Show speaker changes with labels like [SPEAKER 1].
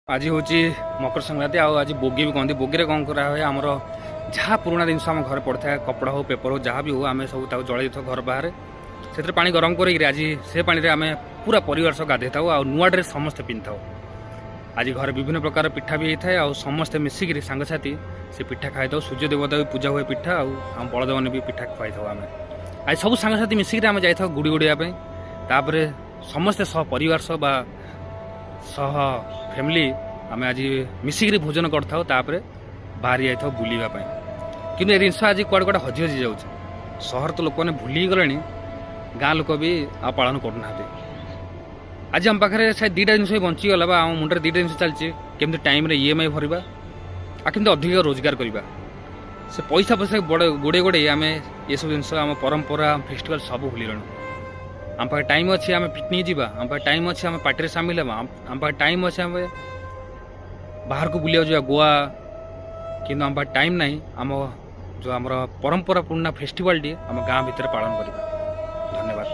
[SPEAKER 1] आज हूँ मकर संक्रांति आज बोगी भी कहते बोगी कौन करा हुए आमर जहाँ पुराना जिनस आम घर पड़ता है कपड़ा हो पेपर हो जहाँ भी हो आम सब जल घर बाहर से पानी गरम कर आज से पानी आम पूरा परिवार सह गाधे था नुआ ड्रेस समस्ते पिंधि था। आज घर विभिन्न प्रकार पिठा भी होता है समस्ते मिसिक सांगसाथी से पिठा खाई था। सूर्य देवता भी पूजा हुए पिठा आम बलद मैंने भी पिठा खुआई था। आम आज सब सांगसाथी मिसिक आम जाई था गुड़ी गुड़िया तापर समस्ते सह परिवार सह फैमिली आम आज मिसिक भोजन करता बाहरी जाइए बुलवाई कि जिनस आज कुआड़े कुआड़े हजि हजि जाऊँ सहर तो लोक मैंने भूली गले गाँ लोक भी आ पालन करना। आज आम पाखे शायद दुटा जिन बंचीगला आम मुंडे दुटा जिन चलती केमती टाइम EMI भरवा आ केमती अधिक रोजगार करवा से पैसा पैसा गोड़े गोड़े आम ये सब जिन आम परंपरा फेस्टिवल सब भूल आम पाखे टाइम अच्छे आम पिकनिक जावा आम पाखे टाइम अच्छे आम पार्टी सामिल हाँ आम पाखे टाइम अच्छे आम बाहर को बुलिया जावा गोवा कि आम पाखे टाइम ना आम जो आम परंपरा पूर्ण फेस्टिवल टी आम गाँ भितर पालन करवा। धन्यवाद।